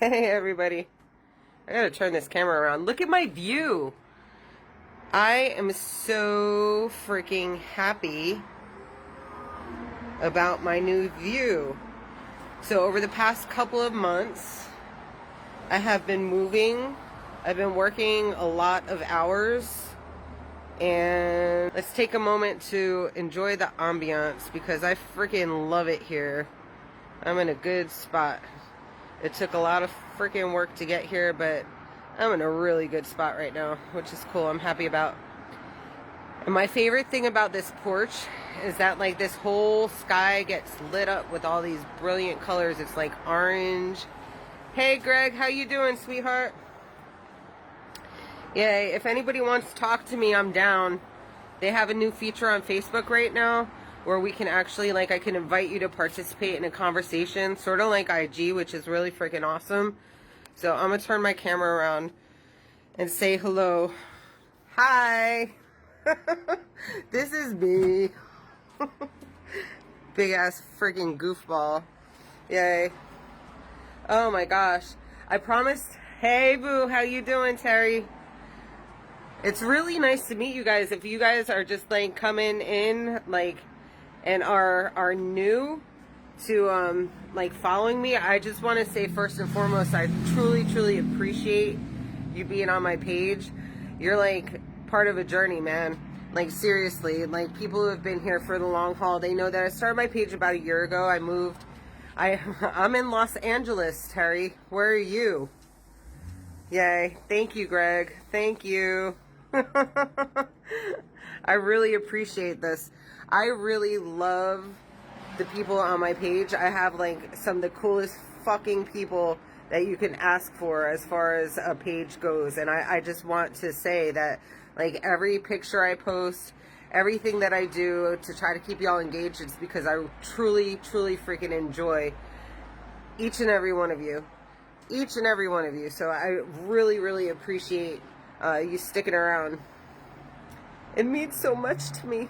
Hey everybody. I gotta turn this camera around. Look at my view. I am so freaking happy about my new view. So over the past couple of months, I have been moving. I've been working a lot of hours. And let's take a moment to enjoy the ambiance because I freaking love it here. I'm in a good spot. It took a lot of freaking work to get here, but I'm in a really good spot right now, which is cool. I'm happy about. And my favorite thing about this porch is that like this whole sky gets lit up with all these brilliant colors. It's like orange. Hey Greg, how you doing, sweetheart? Yay, if anybody wants to talk to me, I'm down. They have a new feature on Facebook right now where we can actually, like, I can invite you to participate in a conversation, sort of like IG, which is really freaking awesome. So I'm going to turn my camera around and say hello. Hi. This is me. Big ass freaking goofball. Yay. Oh my gosh. I promised. Hey boo, how you doing, Terry? It's really nice to meet you guys. If you guys are just like coming in, like, and are new to like following me, I just want to say first and foremost, I truly appreciate you being on my page. You're like part of a journey, man. Like seriously, like people who have been here for the long haul, they know that I started my page about a year ago. I moved. I'm in Los Angeles, Terry. Where are you? Yay. Thank you, Greg. Thank you. I really appreciate this. I really love the people on my page. I have like some of the coolest fucking people that you can ask for as far as a page goes. And I just want to say that like every picture I post, everything that I do to try to keep y'all engaged, it's because I truly freaking enjoy each and every one of you. Each and every one of you. So I really appreciate you sticking around. It means so much to me.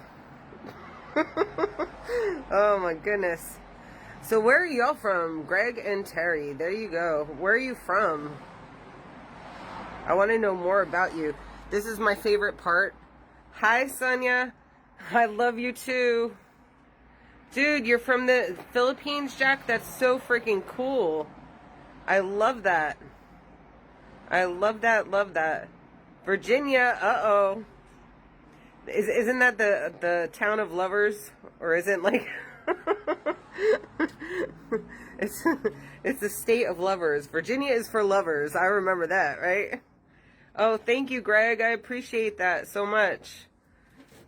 Oh my goodness. So where are y'all from? Greg and Terry. There you go. Where are you from? I want to know more about you. This is my favorite part. Hi, Sonia. I love you too. Dude, you're from the Philippines, Jack? That's so freaking cool. I love that. I love that. Virginia, uh-oh. Isn't that the town of lovers? Or isn't like it's the state of lovers. Virginia is for lovers. I remember that, right? Oh, thank you, Greg. I appreciate that so much.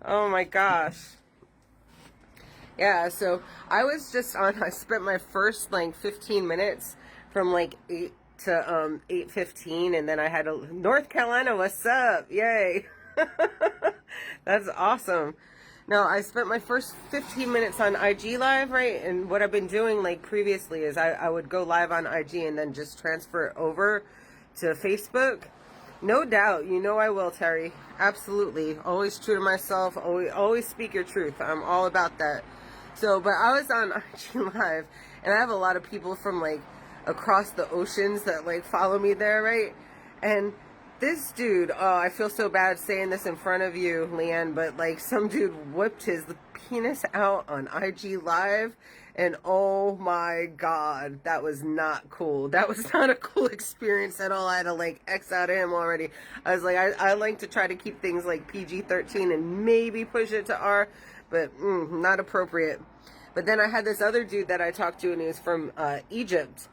Oh my gosh. Yeah, so I was just on, I spent my first like 15 minutes from like 8 to 8:15, and then I had a North Carolina, what's up? Yay. That's awesome. No, I spent my first 15 minutes on IG Live, right? And what I've been doing like previously is I would go live on IG and then just transfer it over to Facebook. No doubt, you know I will, Terry. Absolutely. Always true to myself. Always speak your truth. I'm all about that. So, but I was on IG Live, and I have a lot of people from like across the oceans that like follow me there, right? And this dude, oh, I feel so bad saying this in front of you, Leanne, but like some dude whipped his penis out on IG Live, and oh my god, that was not cool. That was not a cool experience at all. I had to like X out of him already. I was like, I like to try to keep things like PG-13 and maybe push it to R, but not appropriate. But then I had this other dude that I talked to, and he was from Egypt.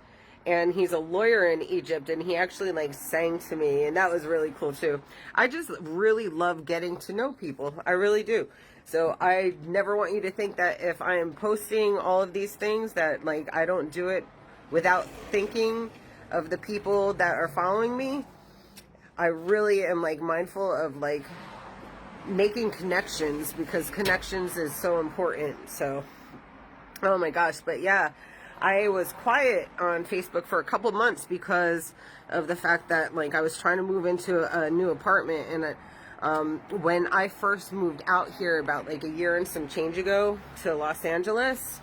And he's a lawyer in Egypt, and he actually like sang to me, and that was really cool too. I just really love getting to know people. I really do. So I never want you to think that if I am posting all of these things that like I don't do it without thinking of the people that are following me. I really am like mindful of like making connections, because connections is so important. So, oh my gosh, but yeah. I was quiet on Facebook for a couple months because of the fact that like I was trying to move into a new apartment, and when I first moved out here about like a year and some change ago to Los Angeles,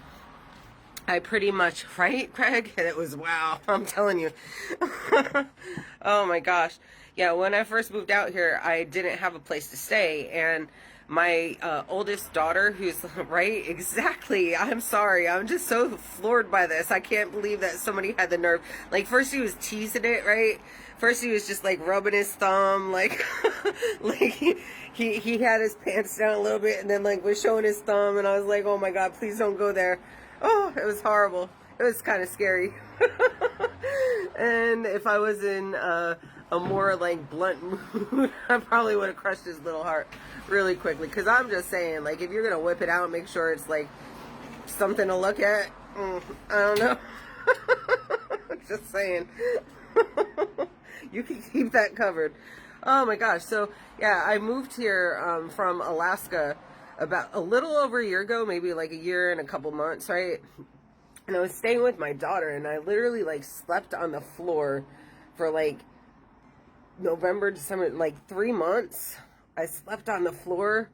I pretty much, right, Greg? And it was, wow, I'm telling you. Oh my gosh. Yeah, when I first moved out here, I didn't have a place to stay. And my oldest daughter, who's, right, exactly, I'm sorry. I'm just so floored by this. I can't believe that somebody had the nerve. Like, first he was teasing it, right? First he was just like rubbing his thumb, like, like he had his pants down a little bit and then like was showing his thumb. And I was like, oh my God, please don't go there. Oh, it was horrible. It was kind of scary. And if I was in a more like blunt mood, I probably would have crushed his little heart really quickly. Because I'm just saying, like, if you're going to whip it out, make sure it's like something to look at. I don't know. Just saying. You can keep that covered. Oh my gosh. So yeah, I moved here from Alaska about a little over a year ago, maybe like a year and a couple months, right? And I was staying with my daughter, and I literally like slept on the floor for like November, December, like 3 months. I slept on the floor,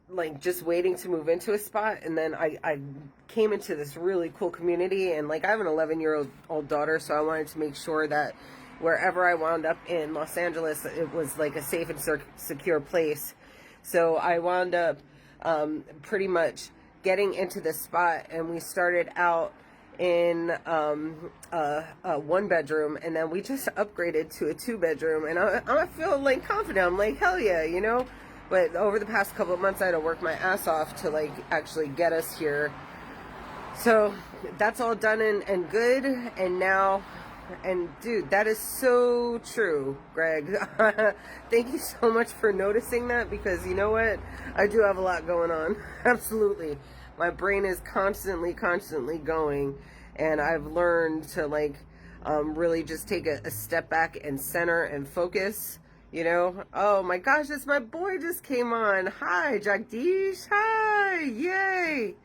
like just waiting to move into a spot. And then I came into this really cool community, and like I have an 11-year-old daughter, so I wanted to make sure that wherever I wound up in Los Angeles, it was like a safe and secure place. So I wound up pretty much getting into this spot, and we started out in a 1-bedroom, and then we just upgraded to a 2-bedroom, and I feel like confident. I'm like, hell yeah, you know. But over the past couple of months, I had to work my ass off to like actually get us here. So that's all done and good. And now, and dude, that is so true, Greg. Thank you so much for noticing that, because you know what? I do have a lot going on. Absolutely. My brain is constantly going, and I've learned to like really just take a step back and center and focus. You know, oh my gosh, this my boy just came on. Hi, Jagdish. Hi, yay.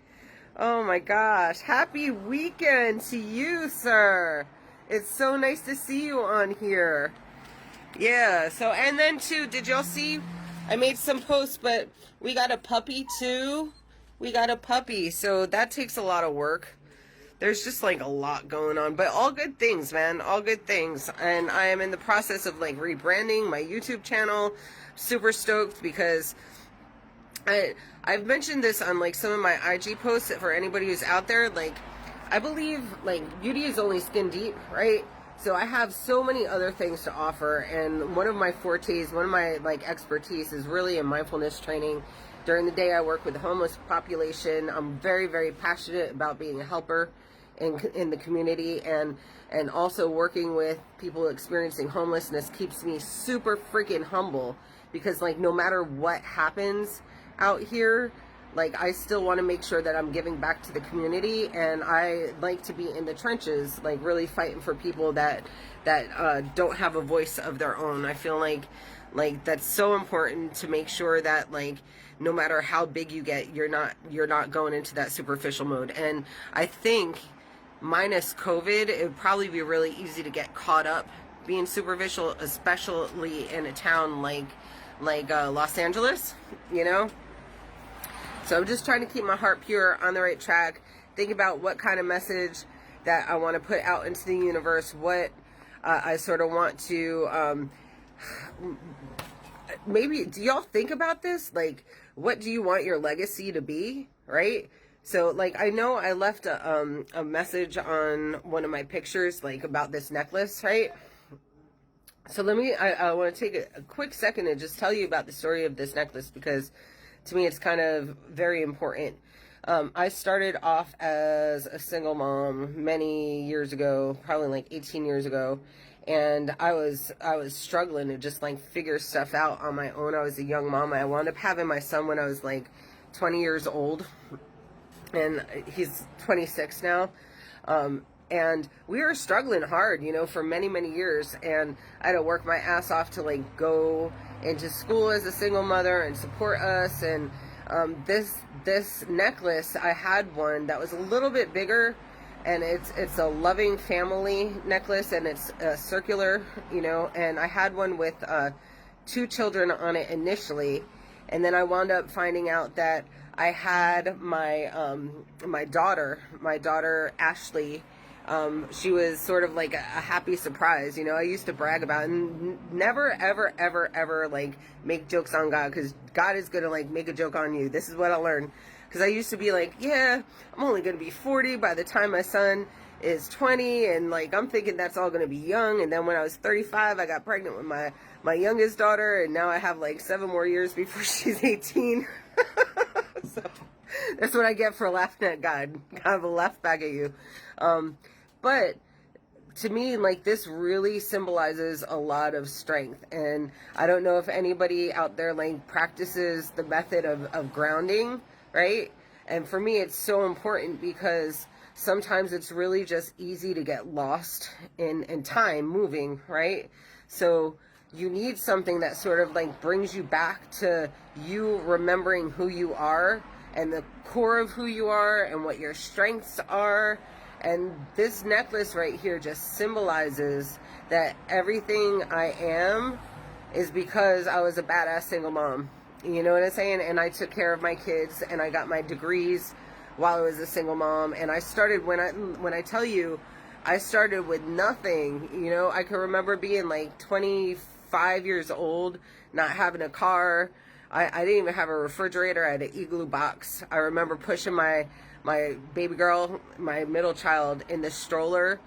Oh my gosh, happy weekend to you, sir. It's so nice to see you on here. Yeah, so, and then too, did y'all see, I made some posts, but we got a puppy too. We got a puppy, so that takes a lot of work. There's just like a lot going on, but all good things, man, all good things. And I am in the process of like rebranding my YouTube channel. Super stoked, because I've mentioned this on like some of my IG posts for anybody who's out there. Like, I believe like beauty is only skin deep, right? So I have so many other things to offer, and one of my fortes, one of my like expertise is really in mindfulness training. During the day, I work with the homeless population. I'm very passionate about being a helper in the community, and also working with people experiencing homelessness keeps me super freaking humble, because like no matter what happens out here, like I still want to make sure that I'm giving back to the community, and I like to be in the trenches, like really fighting for people that don't have a voice of their own. I feel like that's so important, to make sure that like no matter how big you get, you're not going into that superficial mode. And I think minus COVID, it would probably be really easy to get caught up being superficial, especially in a town like Los Angeles, you know? So I'm just trying to keep my heart pure, on the right track, think about what kind of message that I want to put out into the universe, what I sort of want to, maybe, do y'all think about this? Like, what do you want your legacy to be, right? So, like, I know I left a message on one of my pictures, like, about this necklace, right? So I want to take a quick second and just tell you about the story of this necklace, because to me it's kind of very important. I started off as a single mom many years ago, probably like 18 years ago, and I was struggling to just like figure stuff out on my own. I was a young mom. I wound up having my son when I was like 20 years old, and he's 26 now. And we were struggling hard, you know, for many years, and I had to work my ass off to like go into school as a single mother and support us. And this necklace, I had one that was a little bit bigger, and it's a loving family necklace, and it's circular, you know, and I had one with 2 children on it initially, and then I wound up finding out that I had my daughter Ashley. She was sort of like a happy surprise. You know, I used to brag about it and never, ever, ever, ever like make jokes on God, because God is going to like make a joke on you. This is what I learned. Because I used to be like, yeah, I'm only going to be 40 by the time my son is 20. And like, I'm thinking that's all going to be young. And then when I was 35, I got pregnant with my youngest daughter. And now I have like 7 more years before she's 18. So that's what I get for laughing at God. God will laugh back at you. But to me, like, this really symbolizes a lot of strength. And I don't know if anybody out there like practices the method of grounding, right? And for me, it's so important because sometimes it's really just easy to get lost in time moving, right? So you need something that sort of like brings you back to you remembering who you are and the core of who you are and what your strengths are. And this necklace right here just symbolizes that everything I am is because I was a badass single mom. You know what I'm saying? And I took care of my kids, and I got my degrees while I was a single mom. And I started, when I tell you, I started with nothing. You know, I can remember being like 25 years old, not having a car. I didn't even have a refrigerator. I had an Igloo box. I remember pushing my baby girl, my middle child, in the stroller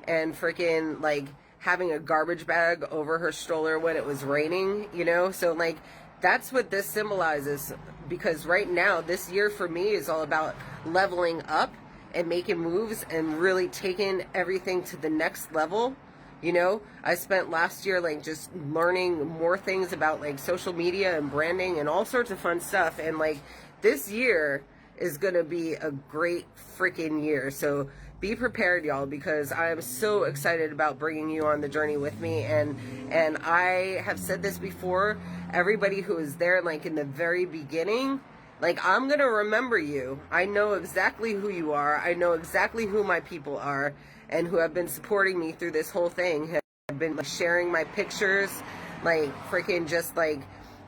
and freaking like having a garbage bag over her stroller when it was raining, you know? So like, that's what this symbolizes, because right now, this year for me is all about leveling up and making moves and really taking everything to the next level. You know, I spent last year like just learning more things about like social media and branding and all sorts of fun stuff. And like, this year is going to be a great freaking year. So be prepared, y'all, because I am so excited about bringing you on the journey with me. And I have said this before, everybody who is there like in the very beginning, like, I'm going to remember you. I know exactly who you are. I know exactly who my people are and who have been supporting me through this whole thing, have been like sharing my pictures, like freaking just like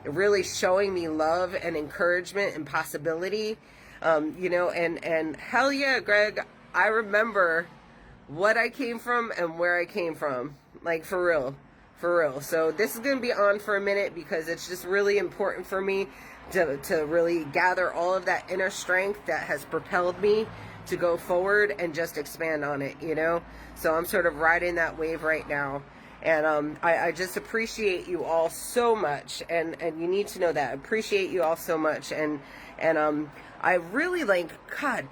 really showing me love and encouragement and possibility. You know, and hell yeah, Greg, I remember what I came from and where I came from, like for real, for real. So this is going to be on for a minute because it's just really important for me to really gather all of that inner strength that has propelled me to go forward and just expand on it, you know? So I'm sort of riding that wave right now. And I just appreciate you all so much. And you need to know that. I appreciate you all so much. And I really like, God,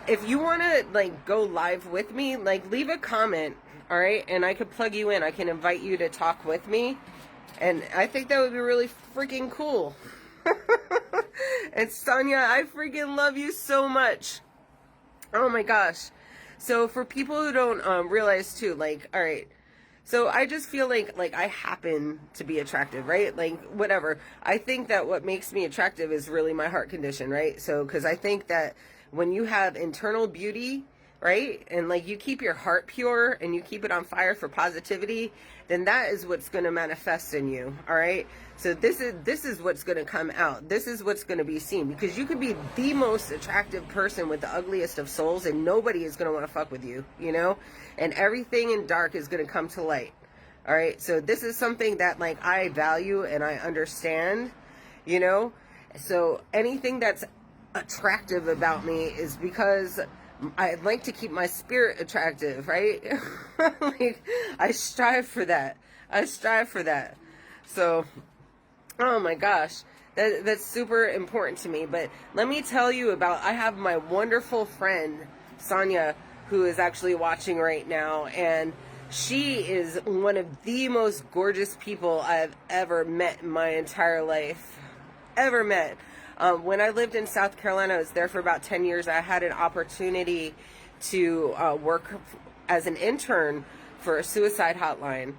if you want to like go live with me, like leave a comment, all right? And I could plug you in. I can invite you to talk with me. And I think that would be really freaking cool. And Sonia, I freaking love you so much. Oh my gosh. So for people who don't realize too, like, all right, so I just feel like I happen to be attractive, right? Like, whatever. I think that what makes me attractive is really my heart condition, right? So, because I think that when you have internal beauty, right, and like you keep your heart pure and you keep it on fire for positivity, then that is what's going to manifest in you, all right? So this is what's going to come out. This is what's going to be seen, because you could be the most attractive person with the ugliest of souls and nobody is going to want to fuck with you, you know? And everything in dark is going to come to light, all right? So this is something that like I value and I understand, you know? So anything that's attractive about me is because I'd like to keep my spirit attractive, right? Like, I strive for that. I strive for that. So, oh my gosh, that's super important to me. But let me tell you about, I have my wonderful friend, Sonia, who is actually watching right now. And she is one of the most gorgeous people I've ever met in my entire life. Ever met. When I lived in South Carolina, I was there for about 10 years. I had an opportunity to work as an intern for a suicide hotline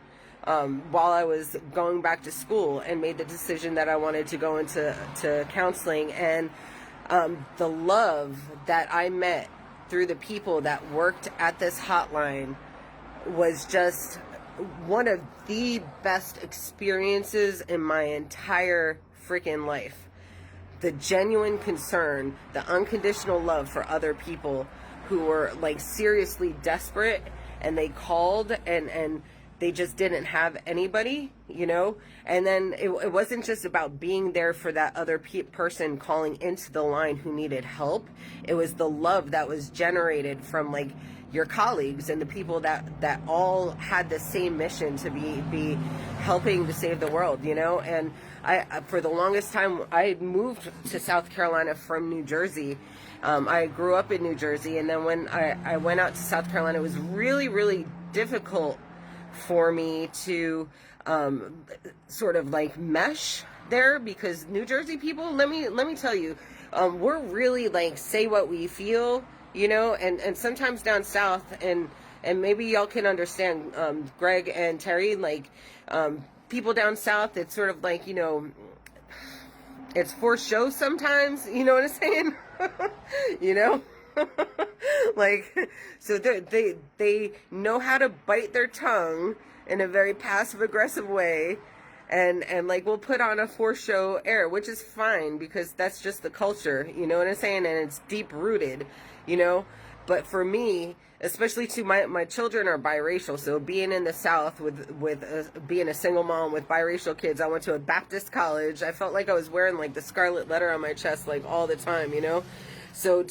while I was going back to school, and made the decision that I wanted to go into counseling. And the love that I met through the people that worked at this hotline was just one of the best experiences in my entire freaking life. the genuine concern, the unconditional love for other people who were like seriously desperate, and they called, and they just didn't have anybody, you know? And then it wasn't just about being there for that other person calling into the line who needed help. It was the love that was generated from like your colleagues and the people that all had the same mission to be helping to save the world, you know? And I for the longest time, I moved to South Carolina from New Jersey. I grew up in New Jersey, and then when I went out to South Carolina, it was really, really difficult for me to sort of like mesh there, because New Jersey people, let me tell you, we're really like say what we feel, you know, and sometimes down south, and maybe y'all can understand, Greg and Terry, like people down south, it's sort of like, you know, it's for show sometimes, you know what I'm saying? You know? Like, so they know how to bite their tongue in a very passive aggressive way, and like we'll put on a for show air, which is fine because that's just the culture, you know what I'm saying? And it's deep rooted, you know. But for me, especially to my children are biracial, so being in the South with being a single mom with biracial kids, I went to a Baptist college. I felt like I was wearing like the scarlet letter on my chest like all the time, you know. So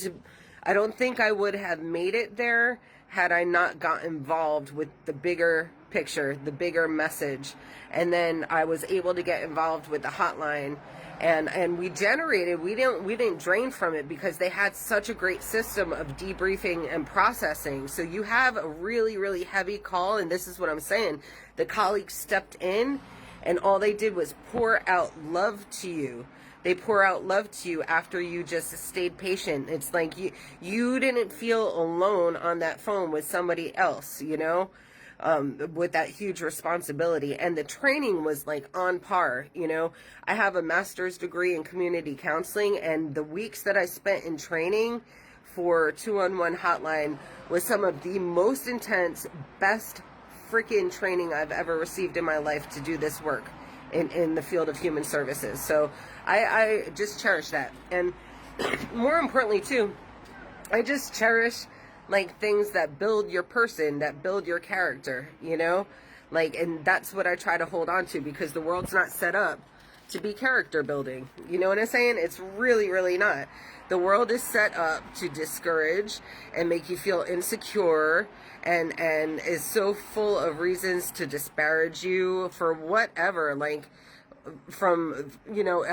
I don't think I would have made it there had I not got involved with the bigger picture, the bigger message. And then I was able to get involved with the hotline, and we didn't drain from it because they had such a great system of debriefing and processing. So you have a really, really heavy call, and this is what I'm saying. The colleagues stepped in, and all they did was pour out love to you. They pour out love to you after you just stayed patient. It's like you didn't feel alone on that phone with somebody else, you know, with that huge responsibility. And the training was like on par, you know. I have a master's degree in community counseling, and the weeks that I spent in training for 211 hotline was some of the most intense, best freaking training I've ever received in my life to do this work in the field of human services. So I just cherish that. And more importantly too, I just cherish like things that build your person, that build your character, you know, like, and that's what I try to hold on to, because the world's not set up to be character building. You know what I'm saying? It's really, really not. The world is set up to discourage and make you feel insecure, and is so full of reasons to disparage you for whatever, like from, you know,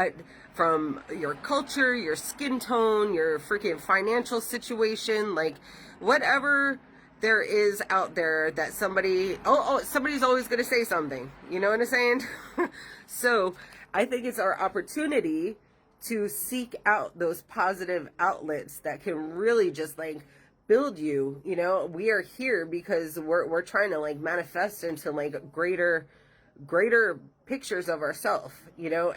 from your culture, your skin tone, your freaking financial situation, like whatever there is out there that somebody's always going to say something, you know what I'm saying? So I think it's our opportunity to seek out those positive outlets that can really just like build you. You know, we are here because we're trying to like manifest into like greater pictures of ourselves, you know,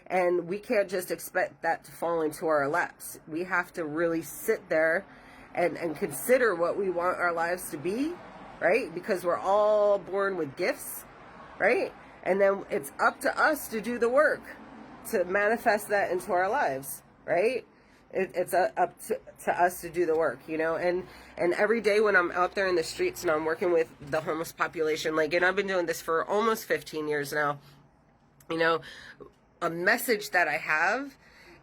and we can't just expect that to fall into our laps. We have to really sit there and consider what we want our lives to be, right? Because we're all born with gifts, right? And then it's up to us to do the work to manifest that into our lives, right? It's up to us to do the work, you know. And every day when I'm out there in the streets and I'm working with the homeless population, like, and I've been doing this for almost 15 years now, you know, a message that I have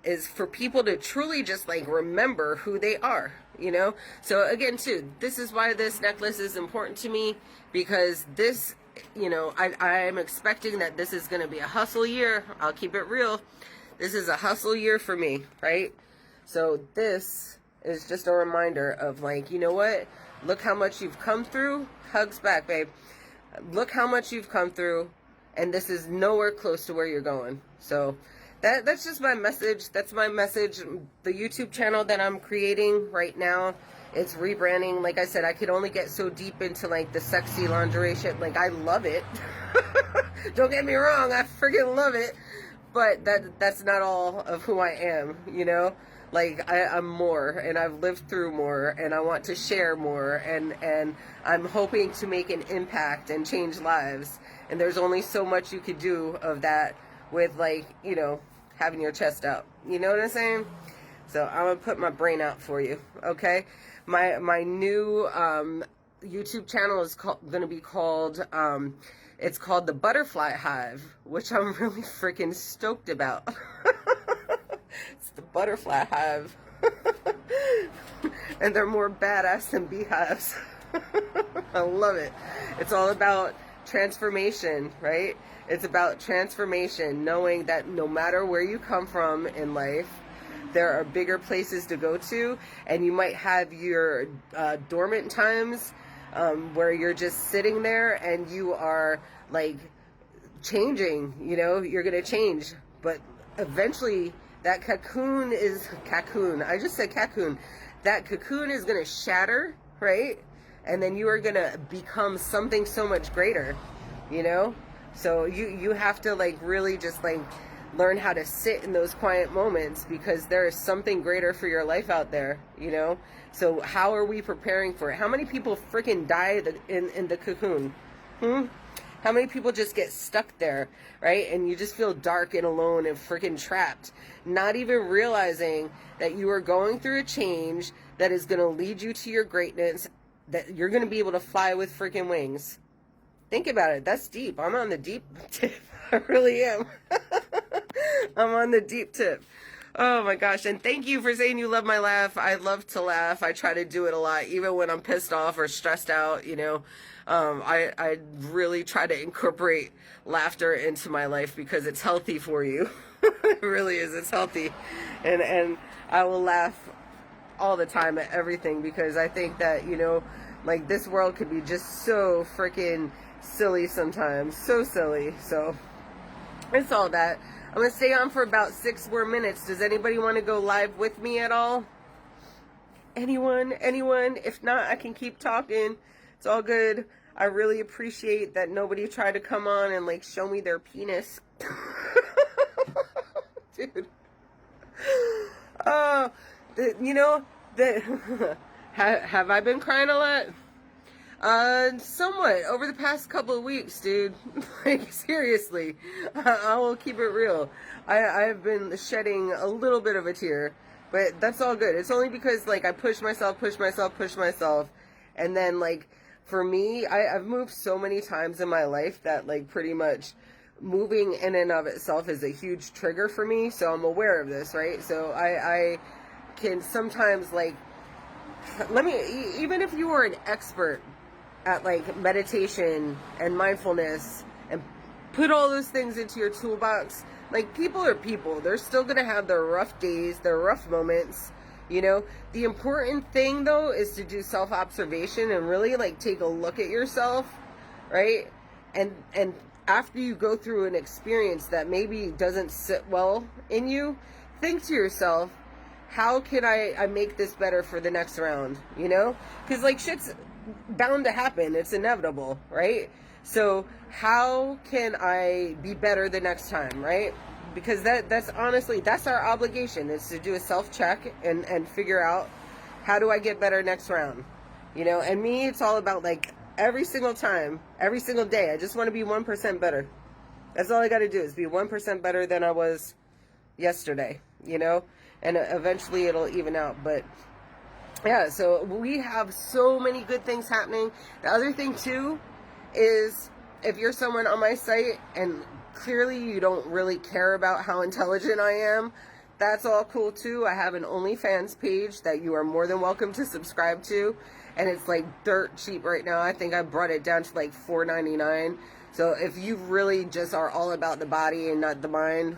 is for people to truly just like remember who they are, you know. So again too, this is why this necklace is important to me, because this, you know, I'm expecting that this is going to be a hustle year. I'll keep it real. This is a hustle year for me, right? So this is just a reminder of like, you know what? Look how much you've come through. Hugs back, babe. Look how much you've come through, and this is nowhere close to where you're going. So that's just my message. That's my message. The YouTube channel that I'm creating right now, it's rebranding. Like I said, I could only get so deep into like the sexy lingerie shit. Like, I love it. Don't get me wrong, I freaking love it. But that's not all of who I am, you know? Like, I'm more, and I've lived through more, and I want to share more, and I'm hoping to make an impact and change lives. And there's only so much you could do of that with, like, you know, having your chest out. You know what I'm saying? So I'm gonna put my brain out for you, okay? My new YouTube channel is gonna be called it's called the Butterfly Hive, which I'm really freaking stoked about. It's the Butterfly Hive, and they're more badass than beehives. I love it. It's all about transformation, right? It's about transformation, knowing that no matter where you come from in life, there are bigger places to go to, and you might have your dormant times where you're just sitting there and you are like changing, you know, you're going to change, but eventually that cocoon I just said cocoon. That cocoon is going to shatter, right? And then you are going to become something so much greater, you know? So you have to like really just like learn how to sit in those quiet moments, because there is something greater for your life out there, you know? So how are we preparing for it? How many people freaking die in the cocoon? How many people just get stuck there, right? And you just feel dark and alone and freaking trapped, not even realizing that you are going through a change that is going to lead you to your greatness, that you're going to be able to fly with freaking wings. Think about it. That's deep. I'm on the deep tip. I really am. I'm on the deep tip. Oh my gosh. And thank you for saying you love my laugh. I love to laugh. I try to do it a lot, even when I'm pissed off or stressed out, you know. I really try to incorporate laughter into my life because it's healthy for you. It really is. It's healthy. And I will laugh all the time at everything, because I think that, you know, like this world could be just so freaking silly sometimes. So silly. So it's all that. I'm going to stay on for about 6 more minutes. Does anybody want to go live with me at all? Anyone? If not, I can keep talking. It's all good. I really appreciate that nobody tried to come on and like show me their penis. Dude. You know, have I been crying a lot? Somewhat over the past couple of weeks, dude. Like, seriously, I will keep it real. I've been shedding a little bit of a tear, but that's all good. It's only because, like, I push myself, and then, like, for me, I've moved so many times in my life that, like, pretty much moving in and of itself is a huge trigger for me, so I'm aware of this, right? So I can sometimes, like, even if you were an expert at like meditation and mindfulness and put all those things into your toolbox, like, people are people. They're still gonna have their rough days, their rough moments, you know. The important thing though is to do self-observation and really like take a look at yourself, right? And after you go through an experience that maybe doesn't sit well in you, think to yourself, how can I make this better for the next round, you know? Because, like, shit's bound to happen. It's inevitable, right? So how can I be better the next time, right? Because that's honestly, that's our obligation, is to do a self-check and figure out, how do I get better next round, you know? And me, it's all about, like, every single time, every single day, I just want to be 1% better. That's all I got to do, is be 1% better than I was yesterday, you know? And eventually it'll even out. But yeah, so we have so many good things happening. The other thing too is, if you're someone on my site and clearly you don't really care about how intelligent I am, that's all cool too. I have an OnlyFans page that you are more than welcome to subscribe to, and it's like dirt cheap right now. I think I brought it down to like $4.99. So if you really just are all about the body and not the mind,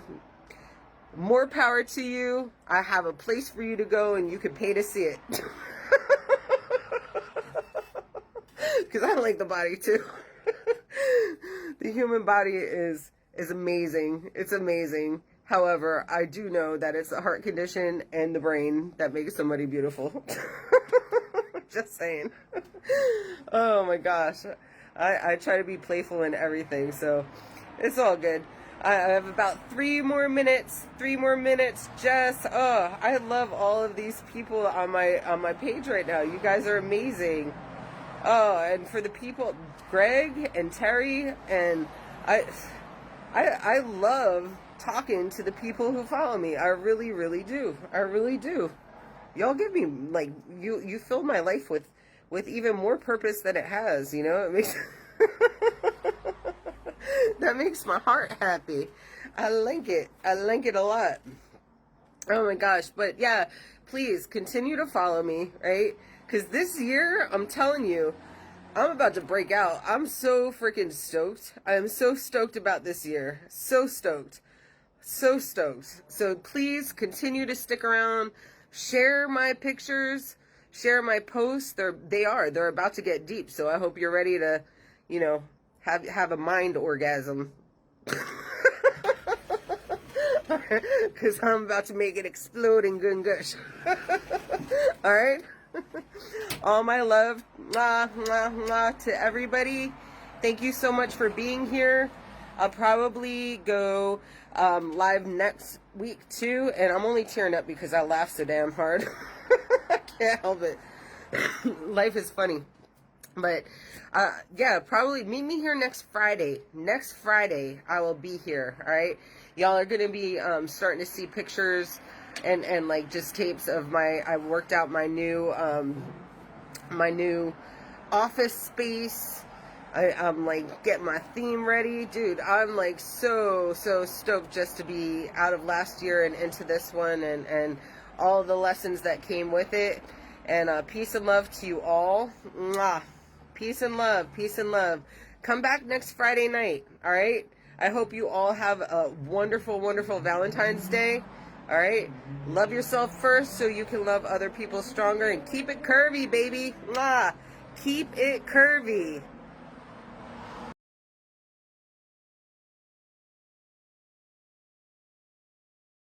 more power to you. I have a place for you to go, and you can pay to see it. Because I like the body too. The human body is amazing. It's amazing. However, I do know that it's the heart condition and the brain that makes somebody beautiful. Just saying. Oh my gosh. I try to be playful in everything, so it's all good. I have about 3 more minutes. 3 more minutes. Jess, oh, I love all of these people on my page right now. You guys are amazing. Oh, and for the people, Greg and Terry, and I love talking to the people who follow me. I really, really do. I really do. Y'all give me, like, you fill my life with even more purpose than it has, you know? It makes that makes my heart happy. I like it. I like it a lot. Oh my gosh. But yeah, please continue to follow me, right? Because this year, I'm telling you, I'm about to break out. I'm so freaking stoked. I am so stoked about this year. So stoked. So stoked. So please continue to stick around. Share my pictures. Share my posts. They're about to get deep. So I hope you're ready to, you know, have a mind orgasm. Because I'm about to make it explode in good gush. All right? All my love, mwah, mwah, mwah, to everybody. Thank you so much for being here. I'll probably go live next week too, and I'm only tearing up because I laugh so damn hard. I can't help it. Life is funny. But yeah, probably meet me here next Friday. Next Friday, I will be here. All right, y'all are gonna be starting to see pictures and like just tapes of I worked out my new office space. I'm like getting my theme ready, dude. I'm like so stoked just to be out of last year and into this one, and all the lessons that came with it. And peace and love to you all. Mwah. Peace and love. Peace and love. Come back next Friday night. All right. I hope you all have a wonderful, wonderful Valentine's Day. All right. Love yourself first so you can love other people stronger, and keep it curvy, baby. Mwah. Keep it curvy.